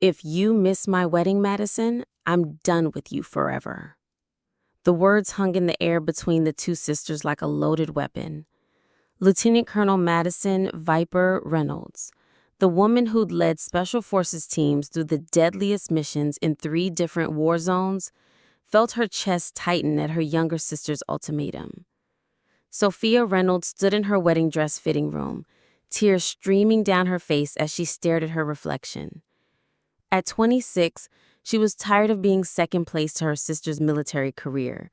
If you miss my wedding, Madison, I'm done with you forever. The words hung in the air between the two sisters like a loaded weapon. Lieutenant Colonel Madison Viper Reynolds, the woman who'd led Special Forces teams through the deadliest missions in 3 different war zones, felt her chest tighten at her younger sister's ultimatum. Sophia Reynolds stood in her wedding dress fitting room, tears streaming down her face as she stared at her reflection. At 26, she was tired of being second place to her sister's military career,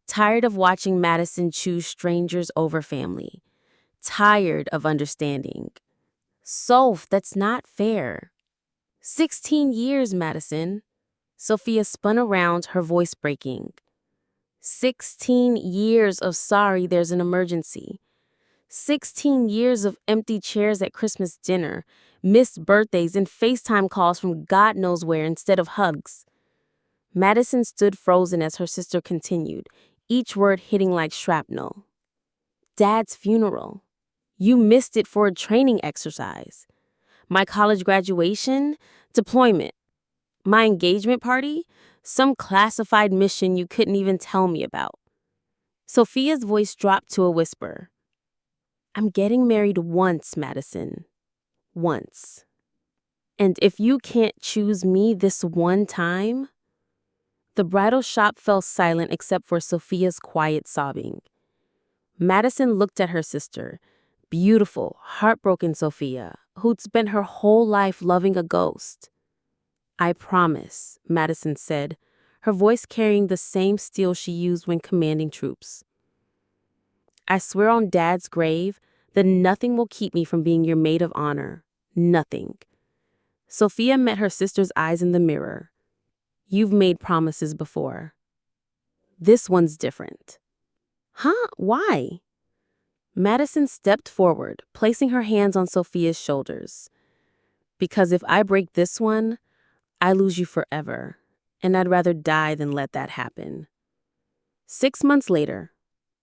tired of watching Madison choose strangers over family, tired of understanding. Soph, that's not fair. 16 years, Madison. Sophia spun around, her voice breaking. 16 years of sorry, there's an emergency. 16 years of empty chairs at Christmas dinner, missed birthdays, and FaceTime calls from God knows where instead of hugs. Madison stood frozen as her sister continued, each word hitting like shrapnel. Dad's funeral. You missed it for a training exercise. My college graduation? Deployment. My engagement party? Some classified mission you couldn't even tell me about. Sophia's voice dropped to a whisper. I'm getting married once, Madison. Once. And if you can't choose me this one time... The bridal shop fell silent except for Sophia's quiet sobbing. Madison looked at her sister, beautiful, heartbroken Sophia, who'd spent her whole life loving a ghost. I promise, Madison said, her voice carrying the same steel she used when commanding troops. I swear on Dad's grave that nothing will keep me from being your maid of honor. Nothing. Sophia met her sister's eyes in the mirror. You've made promises before. This one's different. Huh? Why? Madison stepped forward, placing her hands on Sophia's shoulders. Because if I break this one, I lose you forever, and I'd rather die than let that happen. 6 months later,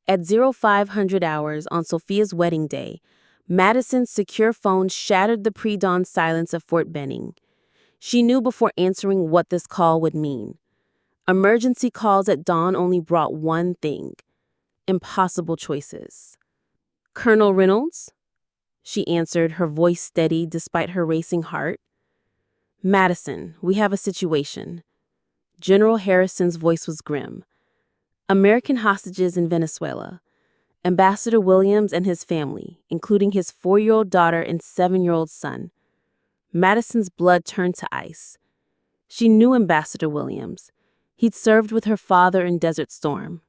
at 0500 hours on Sophia's wedding day, Madison's secure phone shattered the pre-dawn silence of Fort Benning. She knew before answering what this call would mean. Emergency calls at dawn only brought one thing: impossible choices. Colonel Reynolds? She answered, her voice steady despite her racing heart. Madison, we have a situation. General Harrison's voice was grim. American hostages in Venezuela. Ambassador Williams and his family, including his 4-year-old daughter and 7-year-old son. Madison's blood turned to ice. She knew Ambassador Williams. He'd served with her father in Desert Storm.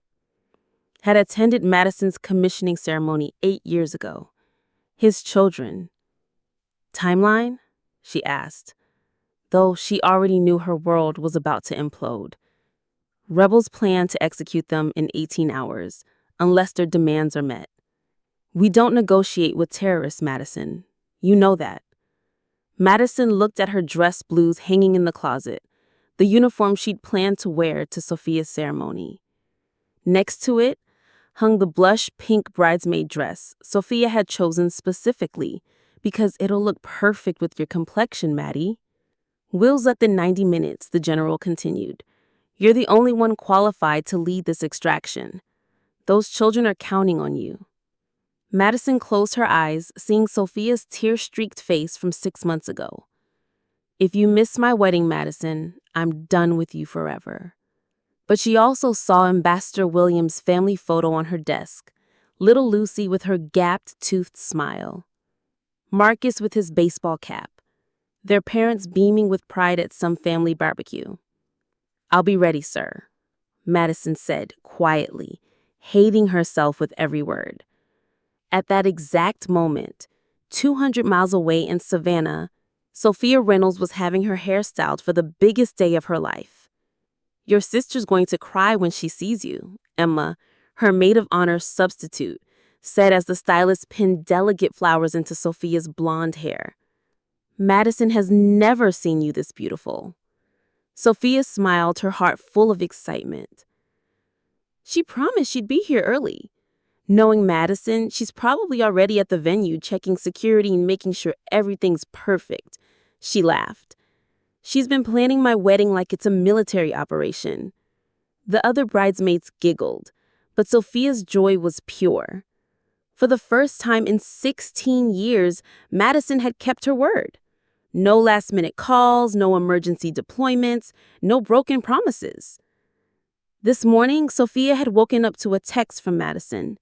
Had attended Madison's commissioning ceremony 8 years ago. His children. Timeline? She asked, though she already knew her world was about to implode. Rebels plan to execute them in 18 hours, unless their demands are met. We don't negotiate with terrorists, Madison. You know that. Madison looked at her dress blues hanging in the closet, the uniform she'd planned to wear to Sophia's ceremony. Next to it hung the blush pink bridesmaid dress Sophia had chosen specifically because it'll look perfect with your complexion, Maddie. We'll let the 90 minutes, the general continued. You're the only one qualified to lead this extraction. Those children are counting on you. Madison closed her eyes, seeing Sophia's tear-streaked face from 6 months ago. If you miss my wedding, Madison, I'm done with you forever. But she also saw Ambassador Williams' family photo on her desk, little Lucy with her gapped-toothed smile. Marcus with his baseball cap, their parents beaming with pride at some family barbecue. I'll be ready, sir, Madison said quietly, hating herself with every word. At that exact moment, 200 miles away in Savannah, Sophia Reynolds was having her hair styled for the biggest day of her life. Your sister's going to cry when she sees you, Emma, her maid of honor substitute, said as the stylist pinned delicate flowers into Sophia's blonde hair. Madison has never seen you this beautiful. Sophia smiled, her heart full of excitement. She promised she'd be here early. Knowing Madison, she's probably already at the venue checking security and making sure everything's perfect. She laughed. She's been planning my wedding like it's a military operation." The other bridesmaids giggled, but Sophia's joy was pure. For the first time in 16 years, Madison had kept her word. No last-minute calls, no emergency deployments, no broken promises. This morning, Sophia had woken up to a text from Madison.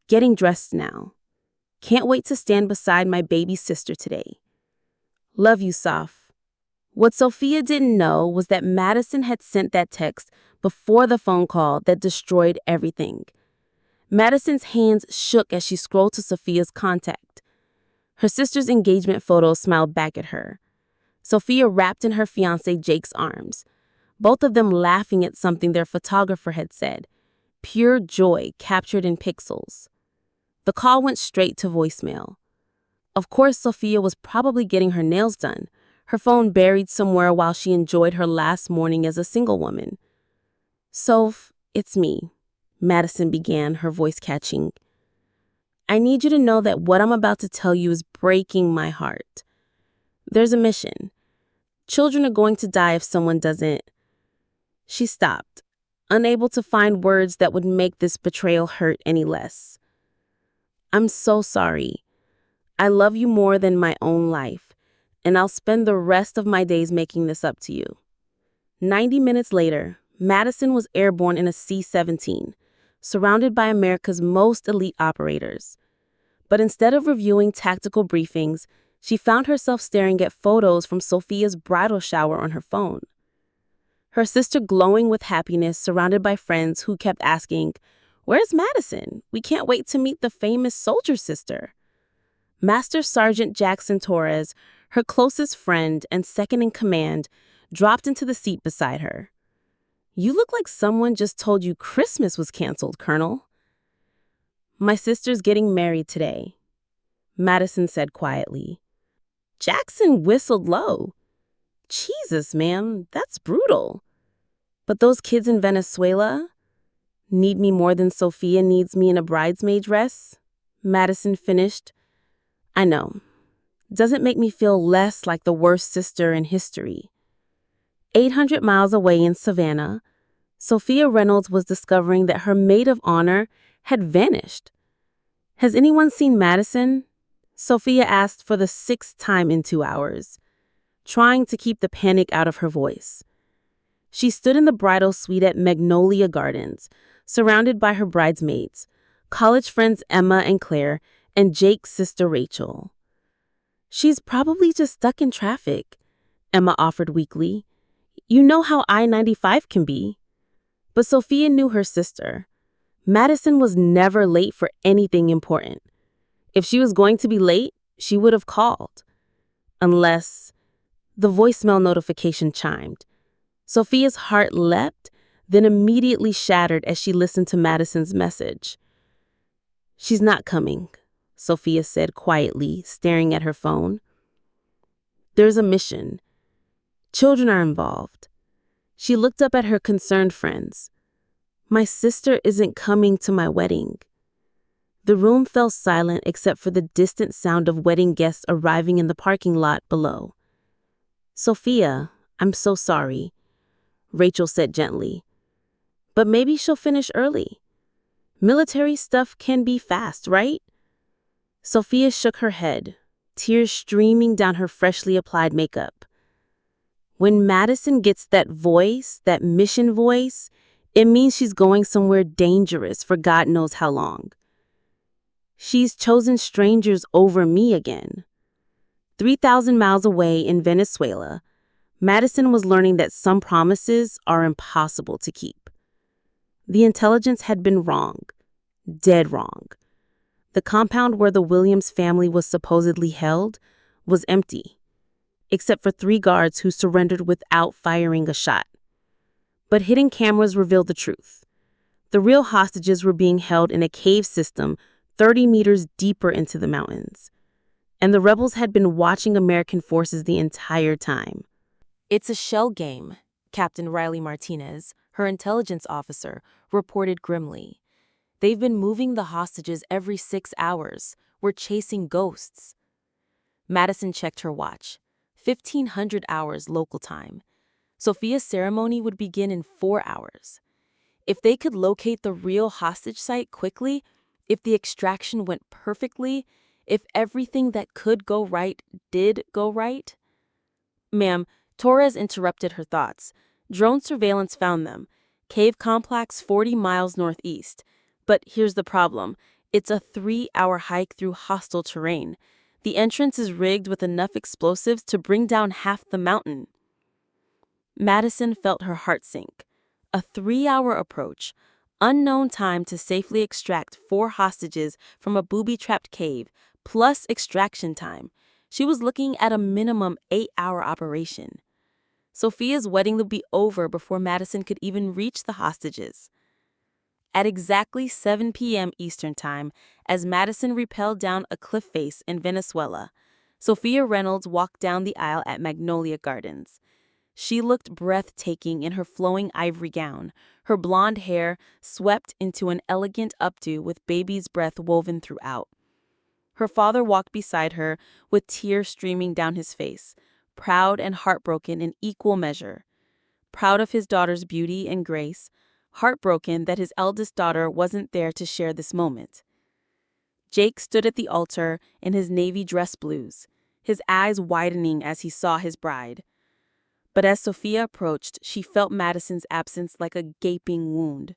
"Getting dressed now. Can't wait to stand beside my baby sister today. Love you, Soph." What Sophia didn't know was that Madison had sent that text before the phone call that destroyed everything. Madison's hands shook as she scrolled to Sophia's contact. Her sister's engagement photo smiled back at her. Sophia wrapped in her fiancé Jake's arms, both of them laughing at something their photographer had said. Pure joy captured in pixels. The call went straight to voicemail. Of course, Sophia was probably getting her nails done, her phone buried somewhere while she enjoyed her last morning as a single woman. "Soph, it's me," Madison began, her voice catching. "I need you to know that what I'm about to tell you is breaking my heart. There's a mission. Children are going to die if someone doesn't." She stopped, unable to find words that would make this betrayal hurt any less. "I'm so sorry. I love you more than my own life, and I'll spend the rest of my days making this up to you." 90 minutes later, Madison was airborne in a C-17, surrounded by America's most elite operators. But instead of reviewing tactical briefings, she found herself staring at photos from Sophia's bridal shower on her phone. Her sister glowing with happiness, surrounded by friends who kept asking, "Where's Madison? We can't wait to meet the famous soldier sister." Master Sergeant Jackson Torres, her closest friend and second in command, dropped into the seat beside her. "You look like someone just told you Christmas was canceled, Colonel." "My sister's getting married today," Madison said quietly. Jackson whistled low. "Jesus, ma'am, that's brutal. But those kids in Venezuela need me more than Sophia needs me in a bridesmaid dress," Madison finished. "I know. Doesn't make me feel less like the worst sister in history." 800 miles away in Savannah, Sophia Reynolds was discovering that her maid of honor had vanished. "Has anyone seen Madison?" Sophia asked for the 6th time in 2 hours, trying to keep the panic out of her voice. She stood in the bridal suite at Magnolia Gardens, surrounded by her bridesmaids, college friends Emma and Claire, and Jake's sister Rachel. "She's probably just stuck in traffic," Emma offered weakly. "You know how I-95 can be." But Sophia knew her sister. Madison was never late for anything important. If she was going to be late, she would have called. Unless the voicemail notification chimed. Sophia's heart leapt, then immediately shattered as she listened to Madison's message. "She's not coming," Sophia said quietly, staring at her phone. "There's a mission. Children are involved." She looked up at her concerned friends. "My sister isn't coming to my wedding." The room fell silent except for the distant sound of wedding guests arriving in the parking lot below. "Sophia, I'm so sorry," Rachel said gently. "But maybe she'll finish early. Military stuff can be fast, right?" Sophia shook her head, tears streaming down her freshly applied makeup. "When Madison gets that voice, that mission voice, it means she's going somewhere dangerous for God knows how long. She's chosen strangers over me again." 3,000 miles away in Venezuela, Madison was learning that some promises are impossible to keep. The intelligence had been wrong, dead wrong. The compound where the Williams family was supposedly held was empty, except for 3 guards who surrendered without firing a shot. But hidden cameras revealed the truth. The real hostages were being held in a cave system 30 meters deeper into the mountains. And the rebels had been watching American forces the entire time. "It's a shell game," Captain Riley Martinez, her intelligence officer, reported grimly. "They've been moving the hostages every 6 hours. We're chasing ghosts." Madison checked her watch. 1500 hours local time. Sophia's ceremony would begin in 4 hours. If they could locate the real hostage site quickly, if the extraction went perfectly, if everything that could go right did go right. Ma'am, Torres interrupted her thoughts. Drone surveillance found them. Cave complex 40 miles northeast. But here's the problem. It's a 3-hour hike through hostile terrain. The entrance is rigged with enough explosives to bring down half the mountain. Madison felt her heart sink. A 3-hour approach, unknown time to safely extract 4 hostages from a booby-trapped cave, plus extraction time. She was looking at a minimum 8-hour operation. Sophia's wedding would be over before Madison could even reach the hostages. At exactly 7 p.m. Eastern Time, as Madison rappelled down a cliff face in Venezuela, Sophia Reynolds walked down the aisle at Magnolia Gardens. She looked breathtaking in her flowing ivory gown, her blonde hair swept into an elegant updo with baby's breath woven throughout. Her father walked beside her with tears streaming down his face, proud and heartbroken in equal measure. Proud of his daughter's beauty and grace, heartbroken that his eldest daughter wasn't there to share this moment. Jake stood at the altar in his navy dress blues, his eyes widening as he saw his bride. But as Sophia approached, she felt Madison's absence like a gaping wound.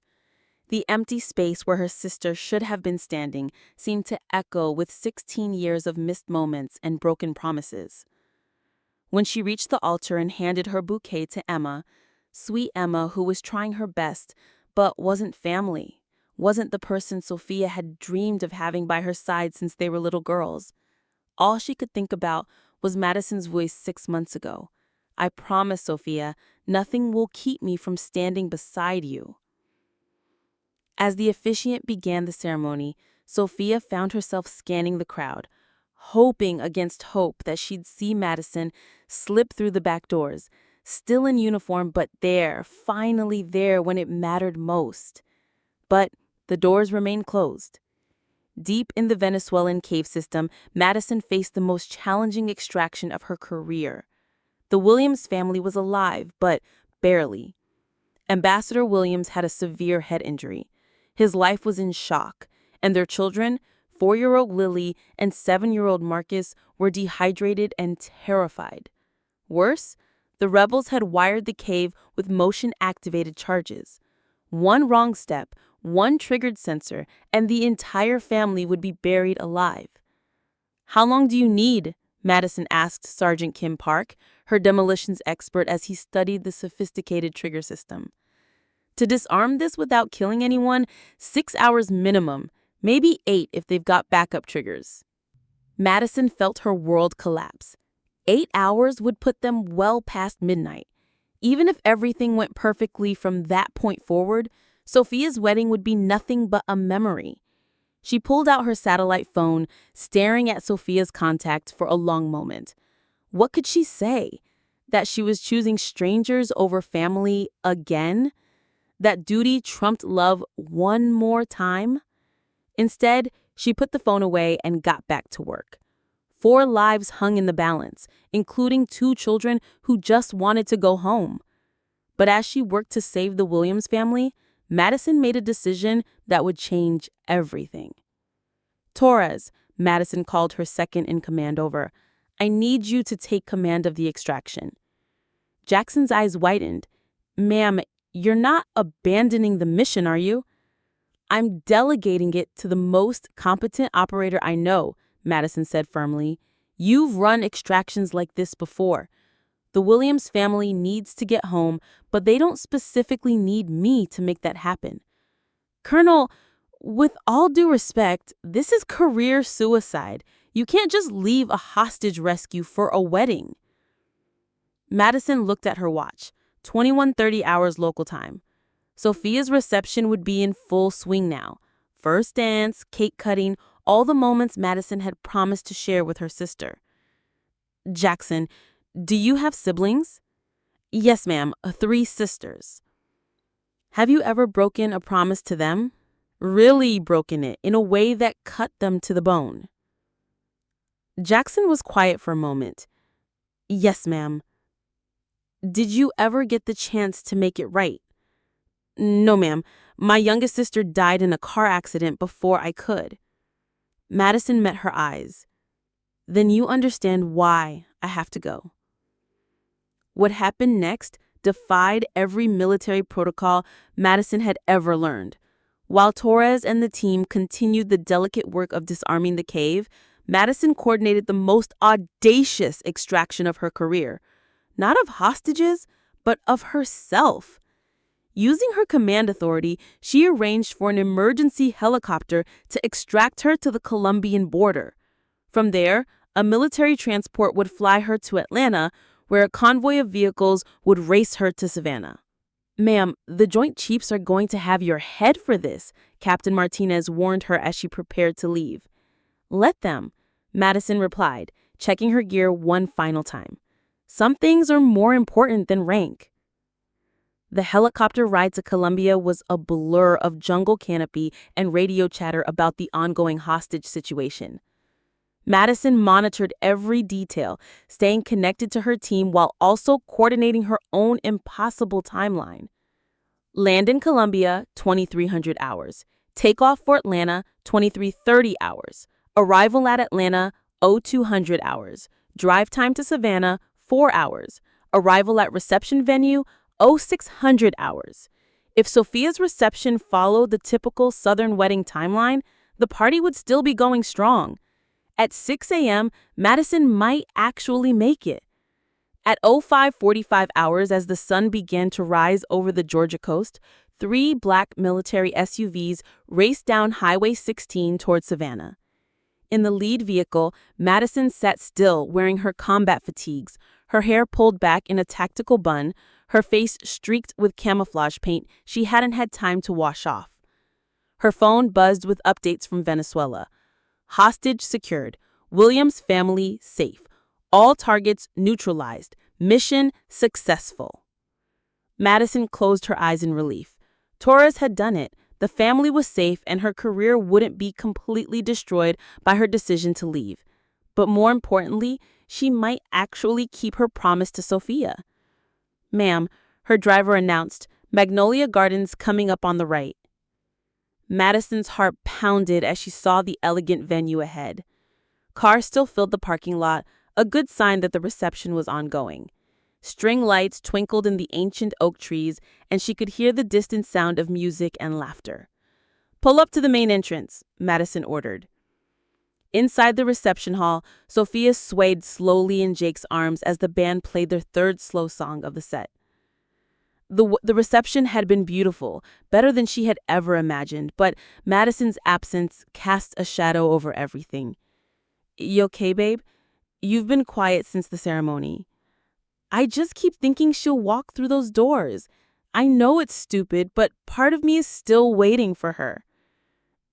The empty space where her sister should have been standing seemed to echo with 16 years of missed moments and broken promises. When she reached the altar and handed her bouquet to Emma, sweet Emma who was trying her best but wasn't family, wasn't the person Sophia had dreamed of having by her side since they were little girls. All she could think about was Madison's voice 6 months ago. I promise, Sophia, nothing will keep me from standing beside you. As the officiant began the ceremony, Sophia found herself scanning the crowd, hoping against hope that she'd see Madison slip through the back doors, still in uniform, but there, finally there when it mattered most. But the doors remained closed. Deep in the Venezuelan cave system, Madison faced the most challenging extraction of her career. The Williams family was alive, but barely. Ambassador Williams had a severe head injury. His life was in shock, and their children, 4-year-old Lily and 7-year-old Marcus, were dehydrated and terrified. Worse, the rebels had wired the cave with motion-activated charges. One wrong step, one triggered sensor, and the entire family would be buried alive. "How long do you need?" Madison asked Sergeant Kim Park, her demolitions expert, as he studied the sophisticated trigger system. "To disarm this without killing anyone, 6 hours minimum, maybe 8 if they've got backup triggers." Madison felt her world collapse. 8 hours would put them well past midnight. Even if everything went perfectly from that point forward, Sophia's wedding would be nothing but a memory. She pulled out her satellite phone, staring at Sophia's contact for a long moment. What could she say? That she was choosing strangers over family again? That duty trumped love one more time? Instead, she put the phone away and got back to work. 4 lives hung in the balance, including 2 children who just wanted to go home. But as she worked to save the Williams family, Madison made a decision that would change everything. "Torres," Madison called her second-in-command over, "I need you to take command of the extraction." Jackson's eyes widened. "Ma'am, you're not abandoning the mission, are you?" "I'm delegating it to the most competent operator I know," Madison said firmly. "You've run extractions like this before. The Williams family needs to get home, but they don't specifically need me to make that happen." "Colonel, with all due respect, this is career suicide. You can't just leave a hostage rescue for a wedding." Madison looked at her watch, 21:30 hours local time. Sophia's reception would be in full swing now. First dance, cake cutting, all the moments Madison had promised to share with her sister. "Jackson, do you have siblings?" "Yes, ma'am, 3 sisters." "Have you ever broken a promise to them? Really broken it in a way that cut them to the bone?" Jackson was quiet for a moment. Yes, ma'am. Did you ever get the chance to make it right? No, ma'am. My youngest sister died in a car accident before I could. Madison met her eyes. Then you understand why I have to go. What happened next defied every military protocol Madison had ever learned. While Torres and the team continued the delicate work of disarming the cave, Madison coordinated the most audacious extraction of her career. Not of hostages, but of herself. Using her command authority, she arranged for an emergency helicopter to extract her to the Colombian border. From there, a military transport would fly her to Atlanta, where a convoy of vehicles would race her to Savannah. Ma'am, the Joint Chiefs are going to have your head for this, Captain Martinez warned her as she prepared to leave. Let them, Madison replied, checking her gear one final time. Some things are more important than rank. The helicopter ride to Colombia was a blur of jungle canopy and radio chatter about the ongoing hostage situation. Madison monitored every detail, staying connected to her team while also coordinating her own impossible timeline. Land in Colombia, 2300 hours. Takeoff for Atlanta, 2330 hours. Arrival at Atlanta, 0200 hours. Drive time to Savannah, 4 hours. Arrival at reception venue, 0600 hours. If Sophia's reception followed the typical Southern wedding timeline, the party would still be going strong. At 6 a.m., Madison might actually make it. At 05:45 hours, as the sun began to rise over the Georgia coast, 3 black military SUVs raced down Highway 16 toward Savannah. In the lead vehicle, Madison sat still, wearing her combat fatigues, her hair pulled back in a tactical bun, her face streaked with camouflage paint she hadn't had time to wash off. Her phone buzzed with updates from Venezuela. Hostage secured. Williams' family safe. All targets neutralized. Mission successful. Madison closed her eyes in relief. Torres had done it. The family was safe and her career wouldn't be completely destroyed by her decision to leave. But more importantly, she might actually keep her promise to Sophia. Ma'am, her driver announced, Magnolia Gardens coming up on the right. Madison's heart pounded as she saw the elegant venue ahead. Cars still filled the parking lot, a good sign that the reception was ongoing. String lights twinkled in the ancient oak trees, and she could hear the distant sound of music and laughter. Pull up to the main entrance, Madison ordered. Inside the reception hall, Sophia swayed slowly in Jake's arms as the band played their third slow song of the set. The reception had been beautiful, better than she had ever imagined, but Madison's absence cast a shadow over everything. You okay, babe? You've been quiet since the ceremony. I just keep thinking she'll walk through those doors. I know it's stupid, but part of me is still waiting for her.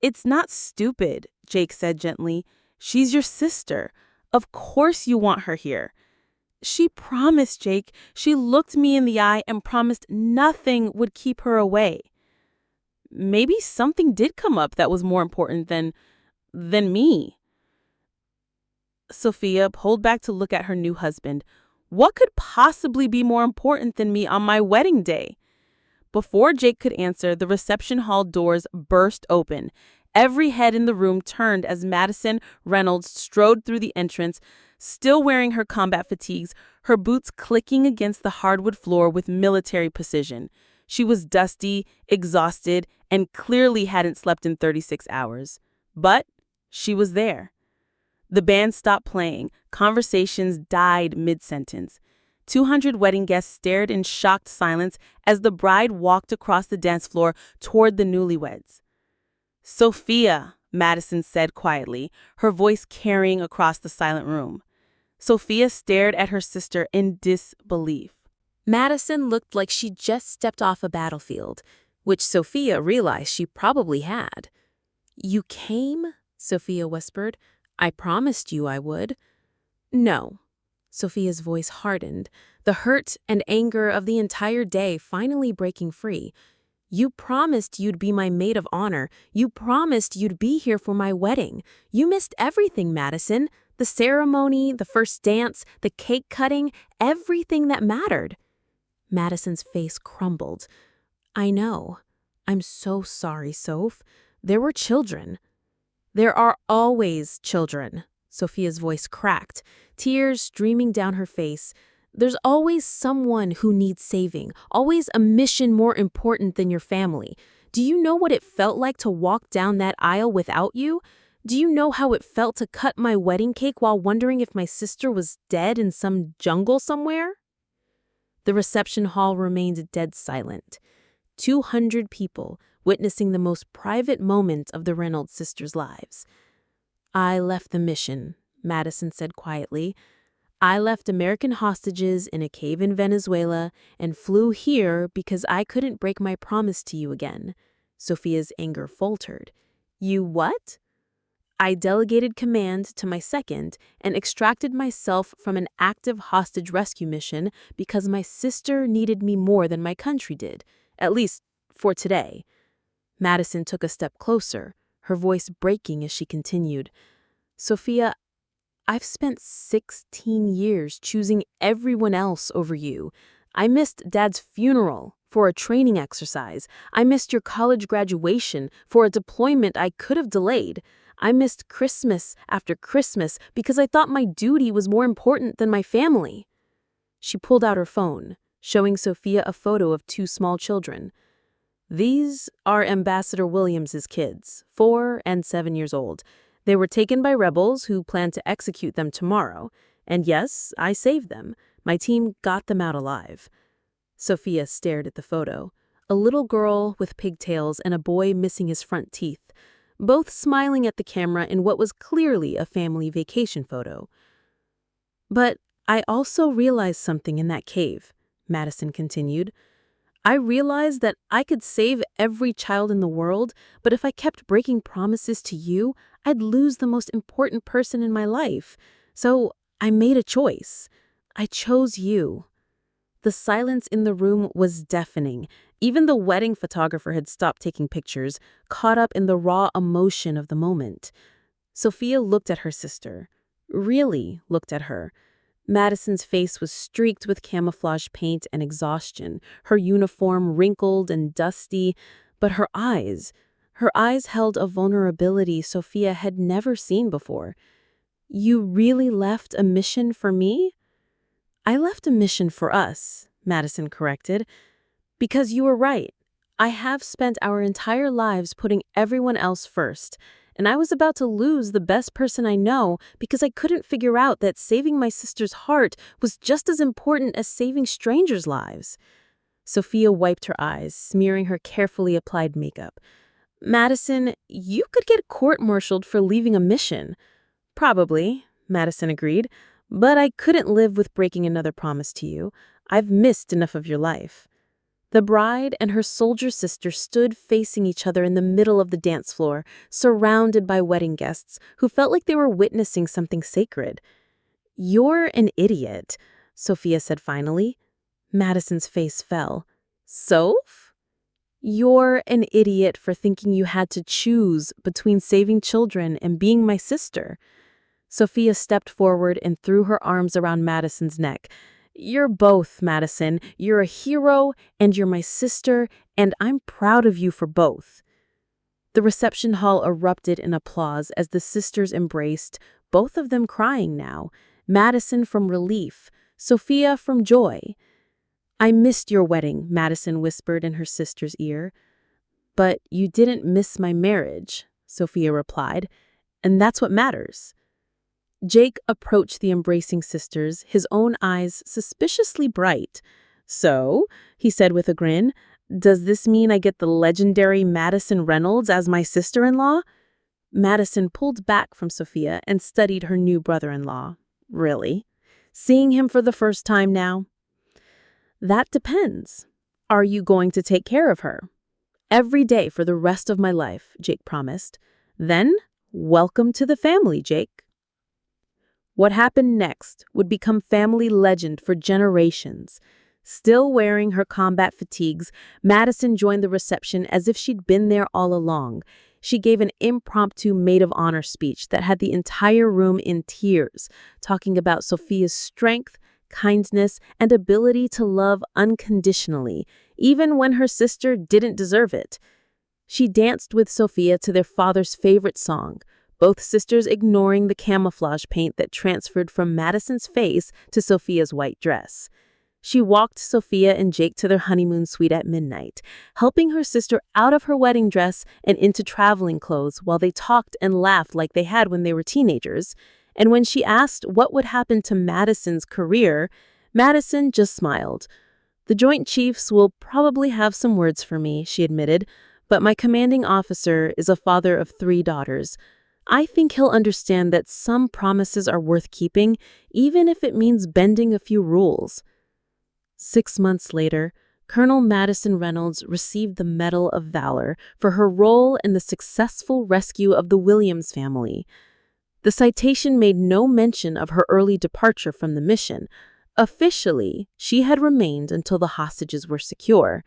It's not stupid, Jake said gently. She's your sister. Of course you want her here. She promised, Jake. She looked me in the eye and promised nothing would keep her away. Maybe something did come up that was more important than me. Sophia pulled back to look at her new husband. What could possibly be more important than me on my wedding day? Before Jake could answer, the reception hall doors burst open. Every head in the room turned as Madison Reynolds strode through the entrance, still wearing her combat fatigues, her boots clicking against the hardwood floor with military precision. She was dusty, exhausted, and clearly hadn't slept in 36 hours. But she was there. The band stopped playing. Conversations died mid-sentence. 200 wedding guests stared in shocked silence as the bride walked across the dance floor toward the newlyweds. Sophia, Madison said quietly, her voice carrying across the silent room. Sophia stared at her sister in disbelief. Madison looked like she just stepped off a battlefield, which Sophia realized she probably had. You came? Sophia whispered. I promised you I would. No. Sophia's voice hardened, the hurt and anger of the entire day finally breaking free. You promised you'd be my maid of honor. You promised you'd be here for my wedding. You missed everything, Madison. The ceremony, the first dance, the cake cutting, everything that mattered. Madison's face crumbled. I know. I'm so sorry, Soph. There were children. There are always children. Sophia's voice cracked, tears streaming down her face. There's always someone who needs saving, always a mission more important than your family. Do you know what it felt like to walk down that aisle without you? Do you know how it felt to cut my wedding cake while wondering if my sister was dead in some jungle somewhere? The reception hall remained dead silent. 200 people witnessing the most private moment of the Reynolds sisters' lives. I left the mission, Madison said quietly. I left American hostages in a cave in Venezuela and flew here because I couldn't break my promise to you again. Sophia's anger faltered. You what? I delegated command to my second and extracted myself from an active hostage rescue mission because my sister needed me more than my country did, at least for today. Madison took a step closer, her voice breaking as she continued. Sophia, I've spent 16 years choosing everyone else over you. I missed Dad's funeral for a training exercise. I missed your college graduation for a deployment I could have delayed. I missed Christmas after Christmas because I thought my duty was more important than my family. She pulled out her phone, showing Sophia a photo of 2 small children. These are Ambassador Williams's kids, 4 and 7 years old. They were taken by rebels who plan to execute them tomorrow. And yes, I saved them. My team got them out alive. Sophia stared at the photo. A little girl with pigtails and a boy missing his front teeth, both smiling at the camera in what was clearly a family vacation photo. But I also realized something in that cave, Madison continued. I realized that I could save every child in the world, but if I kept breaking promises to you, I'd lose the most important person in my life. So I made a choice. I chose you. The silence in the room was deafening. Even the wedding photographer had stopped taking pictures, caught up in the raw emotion of the moment. Sophia looked at her sister. Really looked at her. Madison's face was streaked with camouflage paint and exhaustion, her uniform wrinkled and dusty, but her eyes held a vulnerability Sophia had never seen before. You really left a mission for me? I left a mission for us, Madison corrected. Because you were right. I have spent our entire lives putting everyone else first, and I was about to lose the best person I know because I couldn't figure out that saving my sister's heart was just as important as saving strangers' lives. Sophia wiped her eyes, smearing her carefully applied makeup. Madison, you could get court-martialed for leaving a mission. Probably, Madison agreed, but I couldn't live with breaking another promise to you. I've missed enough of your life. The bride and her soldier sister stood facing each other in the middle of the dance floor, surrounded by wedding guests who felt like they were witnessing something sacred. You're an idiot, Sophia said finally. Madison's face fell. Soph? You're an idiot for thinking you had to choose between saving children and being my sister. Sophia stepped forward and threw her arms around Madison's neck. You're both, Madison. You're a hero, and you're my sister, and I'm proud of you for both. The reception hall erupted in applause as the sisters embraced, both of them crying now, Madison from relief, Sophia from joy. I missed your wedding, Madison whispered in her sister's ear. But you didn't miss my marriage, Sophia replied, and that's what matters. Jake approached the embracing sisters, his own eyes suspiciously bright. So, he said with a grin, does this mean I get the legendary Madison Reynolds as my sister-in-law? Madison pulled back from Sophia and studied her new brother-in-law. Really? Seeing him for the first time now? That depends. Are you going to take care of her? Every day for the rest of my life, Jake promised. Then, welcome to the family, Jake. What happened next would become family legend for generations. Still wearing her combat fatigues, Madison joined the reception as if she'd been there all along. she gave an impromptu maid of honor speech that had the entire room in tears, talking about Sophia's strength, kindness, and ability to love unconditionally, even when her sister didn't deserve it. She danced with Sophia to their father's favorite song, both sisters ignoring the camouflage paint that transferred from Madison's face to Sophia's white dress. She walked Sophia and Jake to their honeymoon suite at midnight, helping her sister out of her wedding dress and into traveling clothes while they talked and laughed like they had when they were teenagers. And when she asked what would happen to Madison's career, Madison just smiled. "The Joint Chiefs will probably have some words for me," she admitted, "but my commanding officer is a father of 3 daughters. I think he'll understand that some promises are worth keeping, even if it means bending a few rules." 6 months later, Colonel Madison Reynolds received the Medal of Valor for her role in the successful rescue of the Williams family. The citation made no mention of her early departure from the mission. Officially, she had remained until the hostages were secure.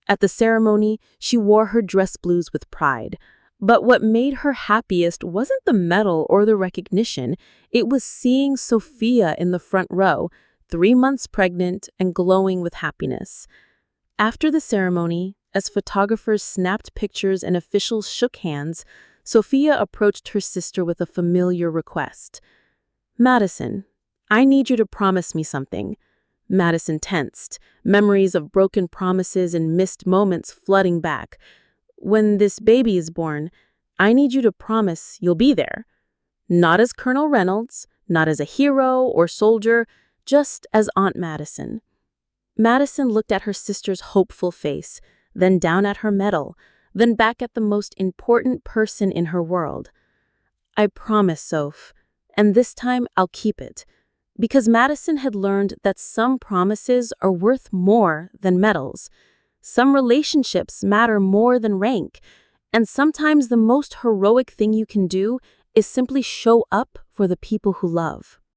At the ceremony, she wore her dress blues with pride. But what made her happiest wasn't the medal or the recognition. It was seeing Sophia in the front row, 3 months pregnant and glowing with happiness. After the ceremony, as photographers snapped pictures and officials shook hands, Sophia approached her sister with a familiar request. "Madison, I need you to promise me something." Madison tensed, memories of broken promises and missed moments flooding back. "When this baby is born, I need you to promise you'll be there. Not as Colonel Reynolds, not as a hero or soldier, just as Aunt Madison." Madison looked at her sister's hopeful face, then down at her medal, then back at the most important person in her world. "I promise, Soph, and this time I'll keep it." Because Madison had learned that some promises are worth more than medals. Some relationships matter more than rank, and sometimes the most heroic thing you can do is simply show up for the people who love.